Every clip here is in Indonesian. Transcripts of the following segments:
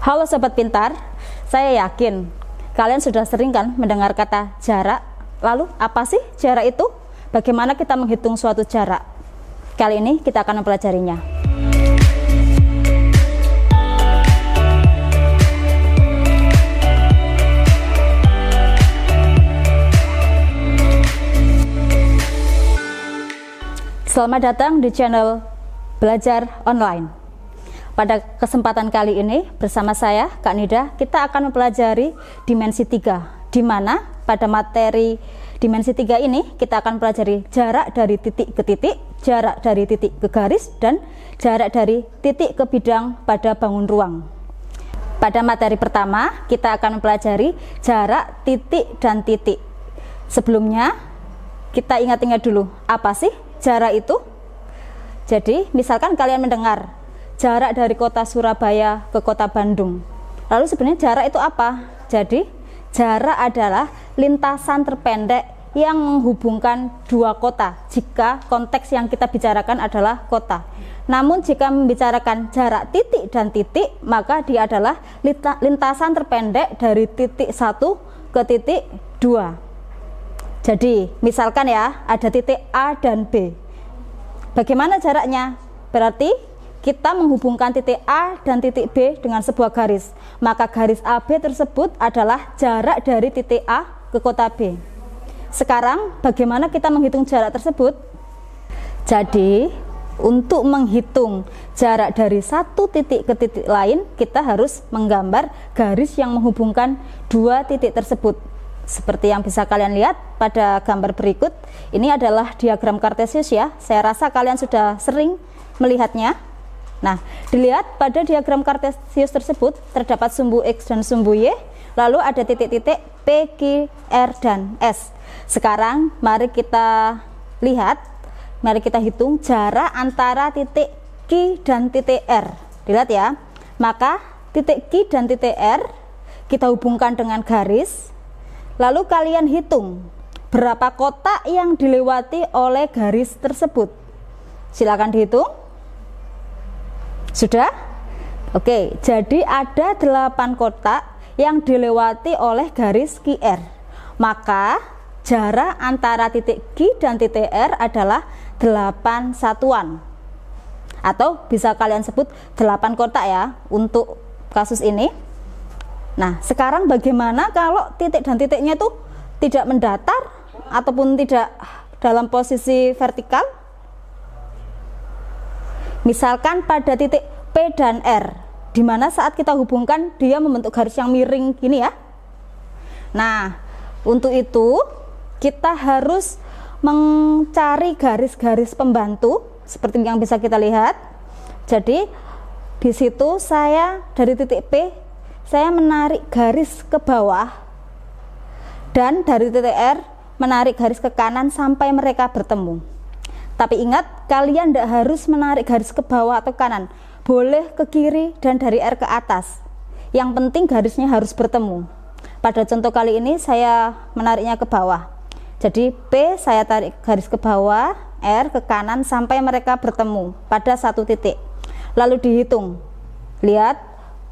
Halo Sobat Pintar, saya yakin kalian sudah sering kan mendengar kata jarak. Lalu apa sih jarak itu? Bagaimana kita menghitung suatu jarak? Kali ini kita akan mempelajarinya. Selamat datang di channel Belajar Online. Pada kesempatan kali ini bersama saya Kak Nida, kita akan mempelajari dimensi 3, di mana pada materi dimensi 3 ini kita akan mempelajari jarak dari titik ke titik, jarak dari titik ke garis, dan jarak dari titik ke bidang pada bangun ruang. Pada materi pertama kita akan mempelajari jarak titik dan titik. Sebelumnya kita ingat-ingat dulu, apa sih jarak itu? Jadi misalkan kalian mendengar jarak dari kota Surabaya ke kota Bandung. Lalu sebenarnya jarak itu apa? Jadi jarak adalah lintasan terpendek yang menghubungkan dua kota jika konteks yang kita bicarakan adalah kota. Namun jika membicarakan jarak titik dan titik, maka dia adalah lintasan terpendek dari titik 1 ke titik 2. Jadi misalkan ya, ada titik A dan B. Bagaimana jaraknya? Berarti kita menghubungkan titik A dan titik B dengan sebuah garis. Maka garis AB tersebut adalah jarak dari titik A ke kota B. Sekarang bagaimana kita menghitung jarak tersebut? Jadi untuk menghitung jarak dari satu titik ke titik lain, kita harus menggambar garis yang menghubungkan dua titik tersebut. Seperti yang bisa kalian lihat pada gambar berikut. Ini adalah diagram kartesius ya. Saya rasa kalian sudah sering melihatnya. Nah, dilihat pada diagram kartesius tersebut terdapat sumbu X dan sumbu Y, lalu ada titik-titik P, Q, R, dan S. Sekarang mari kita lihat, mari kita hitung jarak antara titik Q dan titik R. Dilihat ya, maka titik Q dan titik R kita hubungkan dengan garis, lalu kalian hitung berapa kotak yang dilewati oleh garis tersebut. Silakan dihitung. Sudah? Oke, jadi ada 8 kotak yang dilewati oleh garis QR. Maka jarak antara titik Q dan titik R adalah 8 satuan. Atau bisa kalian sebut 8 kotak ya untuk kasus ini. Nah, sekarang bagaimana kalau titik dan titiknya itu tidak mendatar ataupun tidak dalam posisi vertikal? Misalkan pada titik P dan R, di mana saat kita hubungkan dia membentuk garis yang miring gini ya. Nah, untuk itu kita harus mencari garis-garis pembantu seperti yang bisa kita lihat. Jadi di situ saya dari titik P saya menarik garis ke bawah, dan dari titik R menarik garis ke kanan sampai mereka bertemu. Tapi ingat, kalian tidak harus menarik garis ke bawah atau kanan, boleh ke kiri dan dari R ke atas. Yang penting garisnya harus bertemu. Pada contoh kali ini saya menariknya ke bawah. Jadi P saya tarik garis ke bawah, R ke kanan sampai mereka bertemu pada satu titik. Lalu dihitung. Lihat,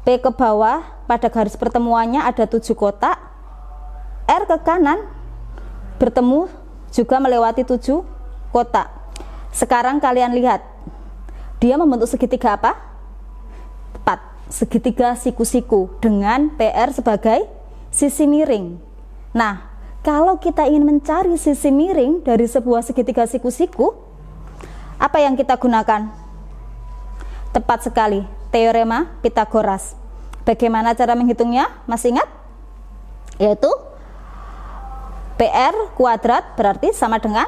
P ke bawah pada garis pertemuannya ada 7 kotak. R ke kanan bertemu juga melewati 7 kotak. Sekarang kalian lihat, dia membentuk segitiga apa? Tepat, segitiga siku-siku dengan PR sebagai sisi miring. Nah, kalau kita ingin mencari sisi miring dari sebuah segitiga siku-siku, apa yang kita gunakan? Tepat sekali, teorema Pitagoras. Bagaimana cara menghitungnya? Masih ingat? Yaitu PR kuadrat berarti sama dengan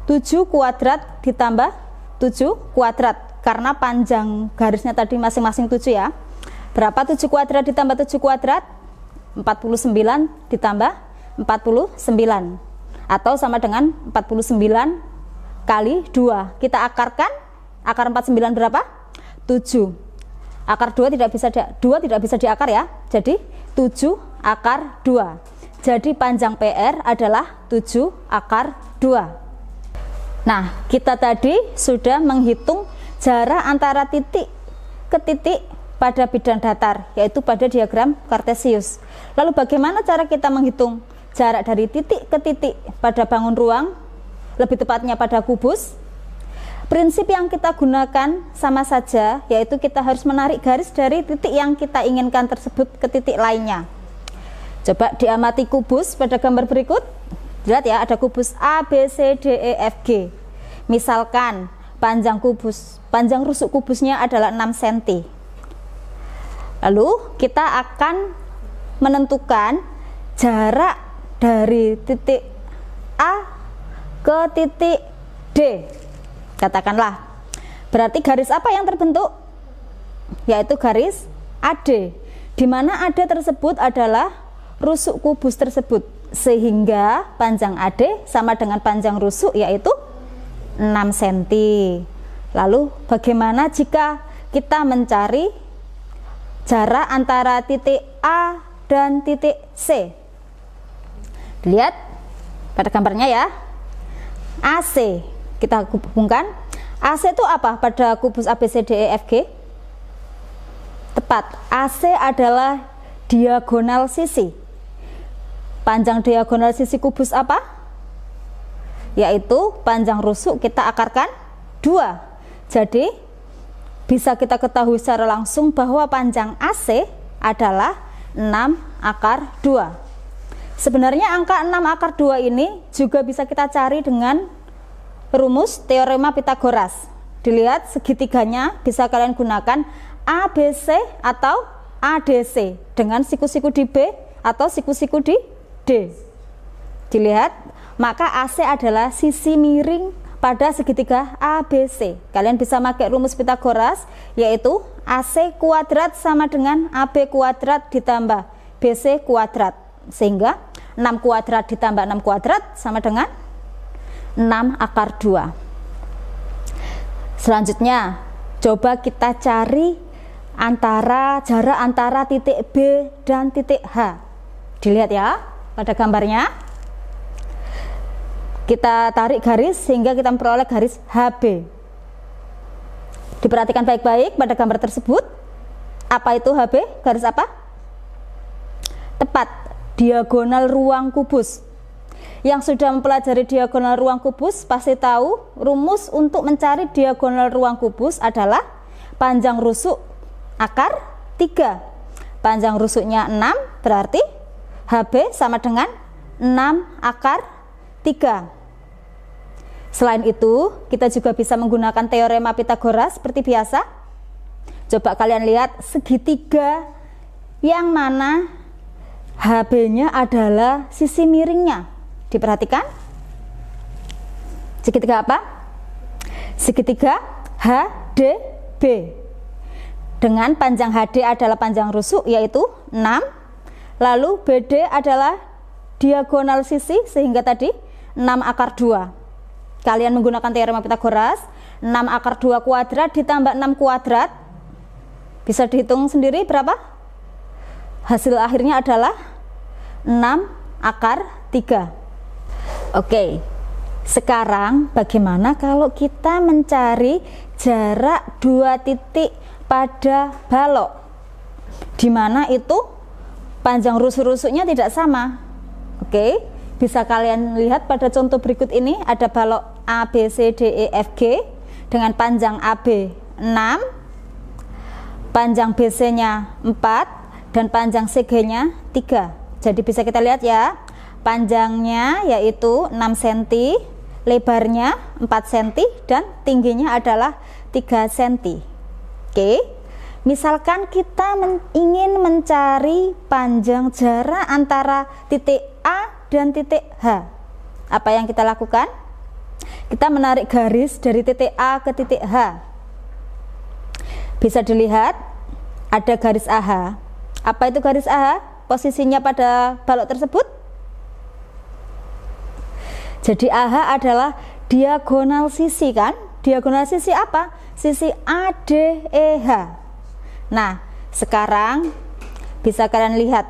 7 kuadrat ditambah 7 kuadrat, karena panjang garisnya tadi masing-masing 7 ya. Berapa 7 kuadrat ditambah 7 kuadrat? 49 ditambah 49, atau sama dengan 49 kali 2. Kita akarkan, akar 49 berapa? 7. Akar 2 tidak bisa diakar ya. Jadi 7 akar 2. Jadi panjang PR adalah 7 akar 2. Nah, kita tadi sudah menghitung jarak antara titik ke titik pada bidang datar, yaitu pada diagram Kartesius. Lalu bagaimana cara kita menghitung jarak dari titik ke titik pada bangun ruang, lebih tepatnya pada kubus? Prinsip yang kita gunakan sama saja, yaitu kita harus menarik garis dari titik yang kita inginkan tersebut ke titik lainnya. Coba diamati kubus pada gambar berikut. Lihat ya, ada kubus A, B, C, D, E, F, G. Misalkan panjang rusuk kubusnya adalah 6 cm. Lalu kita akan menentukan jarak dari titik A ke titik D. Katakanlah, berarti garis apa yang terbentuk? Yaitu garis AD, di mana AD tersebut adalah rusuk kubus tersebut, sehingga panjang AD sama dengan panjang rusuk, yaitu 6 cm. Lalu bagaimana jika kita mencari jarak antara titik A dan titik C? Lihat pada gambarnya ya, AC. Kita hubungkan, AC itu apa pada kubus ABCDEFG? Tepat, AC adalah diagonal sisi. Panjang diagonal sisi kubus apa? Yaitu panjang rusuk kita akarkan 2. Jadi bisa kita ketahui secara langsung bahwa panjang AC adalah 6/2. Sebenarnya angka 6/2 ini juga bisa kita cari dengan rumus teorema Pitagoras. Dilihat segitiganya bisa kalian gunakan ABC atau ADC dengan siku-siku di B atau siku-siku di D. Dilihat, maka AC adalah sisi miring pada segitiga ABC. Kalian bisa pakai rumus Pitagoras, yaitu AC kuadrat sama dengan AB kuadrat ditambah BC kuadrat, sehingga 6 kuadrat ditambah 6 kuadrat sama dengan 6/2. Selanjutnya, coba kita cari jarak antara titik B dan titik H. Dilihat ya pada gambarnya. Kita tarik garis sehingga kita memperoleh garis HB. Diperhatikan baik-baik pada gambar tersebut. Apa itu HB? Garis apa? Tepat, diagonal ruang kubus. Yang sudah mempelajari diagonal ruang kubus pasti tahu rumus untuk mencari diagonal ruang kubus adalah panjang rusuk akar 3. Panjang rusuknya 6, berarti HB sama dengan 6/3. Selain itu, kita juga bisa menggunakan teorema Pitagoras seperti biasa. Coba kalian lihat segitiga yang mana HB-nya adalah sisi miringnya. Diperhatikan. Segitiga apa? Segitiga HDB. Dengan panjang HD adalah panjang rusuk, yaitu 6. Lalu BD adalah diagonal sisi, sehingga tadi 6/2. Kalian menggunakan teorema Pitagoras, 6/2 kuadrat ditambah 6 kuadrat. Bisa dihitung sendiri berapa? Hasil akhirnya adalah 6/3. Oke, sekarang bagaimana kalau kita mencari jarak 2 titik pada balok, di mana itu panjang rusuk-rusuknya tidak sama? Oke, bisa kalian lihat pada contoh berikut ini. Ada balok A, B, C, D, E, F, G dengan panjang AB 6, panjang BC-nya 4, dan panjang CG-nya 3. Jadi bisa kita lihat ya, panjangnya yaitu 6 cm, lebarnya 4 cm, dan tingginya adalah 3 cm. Oke, misalkan kita ingin mencari panjang jarak antara titik A dan titik H. Apa yang kita lakukan? Kita menarik garis dari titik A ke titik H. Bisa dilihat ada garis AH. Apa itu garis AH? Posisinya pada balok tersebut. Jadi AH adalah diagonal sisi kan? Diagonal sisi apa? Sisi ADEH. Nah, sekarang bisa kalian lihat,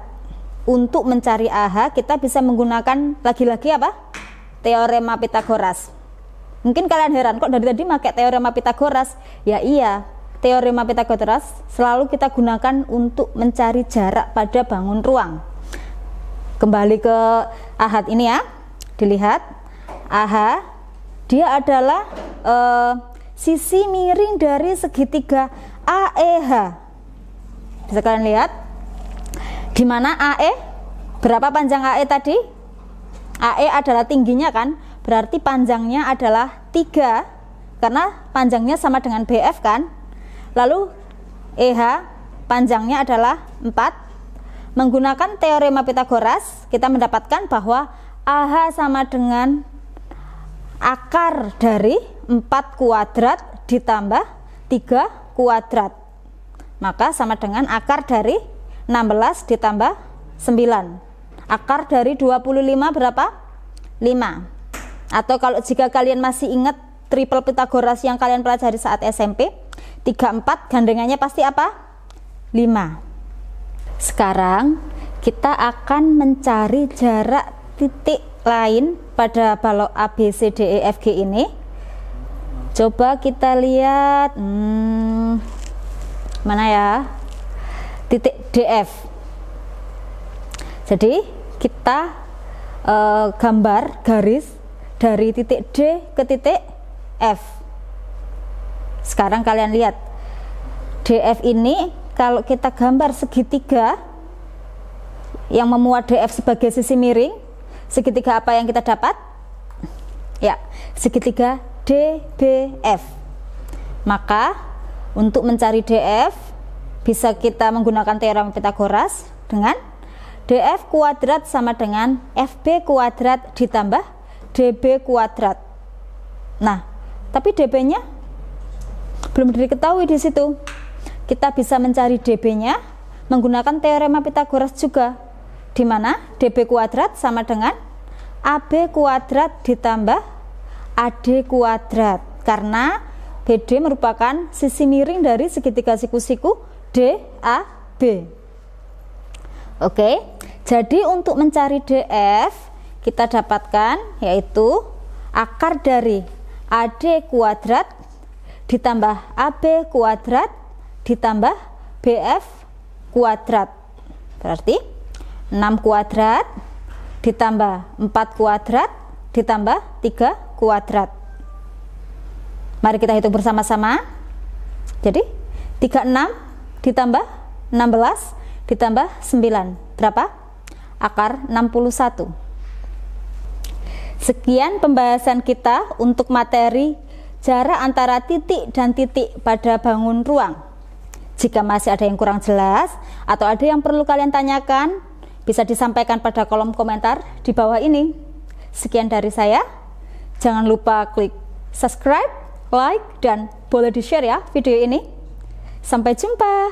untuk mencari AH kita bisa menggunakan lagi-lagi apa? Teorema Pitagoras. Mungkin kalian heran, kok dari tadi pakai teorema Pitagoras? Ya iya, teorema Pythagoras selalu kita gunakan untuk mencari jarak pada bangun ruang. Kembali ke AH ini ya, dilihat AH dia adalah sisi miring dari segitiga AEH. Bisa kalian lihat di mana AE, berapa panjang AE tadi? AE adalah tingginya kan, berarti panjangnya adalah 3 karena panjangnya sama dengan BF kan. Lalu EH panjangnya adalah 4. Menggunakan teorema Pythagoras kita mendapatkan bahwa AH sama dengan akar dari 4 kuadrat ditambah 3 kuadrat. Maka sama dengan akar dari 16 ditambah 9. Akar dari 25 berapa? 5. Atau kalau jika kalian masih ingat triple Pythagoras yang kalian pelajari saat SMP, 3, 4 gandengannya pasti apa? 5. Sekarang kita akan mencari jarak titik lain pada balok A, B, C, D, E, F, G ini. Coba kita lihat mana ya? Titik DF. Jadi kita gambar garis dari titik D ke titik F. Sekarang kalian lihat DF ini kalau kita gambar segitiga yang memuat DF sebagai sisi miring, segitiga apa yang kita dapat? Ya, segitiga DBF. Maka untuk mencari DF bisa kita menggunakan teorema Pythagoras dengan DF kuadrat sama dengan FB kuadrat ditambah DB kuadrat. Nah, tapi DB-nya belum diketahui di situ. Kita bisa mencari DB-nya menggunakan teorema Pythagoras juga, di mana DB kuadrat sama dengan AB kuadrat ditambah AD kuadrat, karena BD merupakan sisi miring dari segitiga siku-siku DAB. Oke, jadi untuk mencari DF kita dapatkan yaitu akar dari AD kuadrat ditambah AB kuadrat ditambah BF kuadrat. Berarti 6 kuadrat ditambah 4 kuadrat ditambah 3 kuadrat. Mari kita hitung bersama-sama. Jadi 36 ditambah 16 ditambah 9 berapa? Akar 61. Sekian pembahasan kita untuk materi jarak antara titik dan titik pada bangun ruang. Jika masih ada yang kurang jelas atau ada yang perlu kalian tanyakan, bisa disampaikan pada kolom komentar di bawah ini. Sekian dari saya. Jangan lupa klik subscribe, like, dan boleh di-share ya video ini. Sampai jumpa.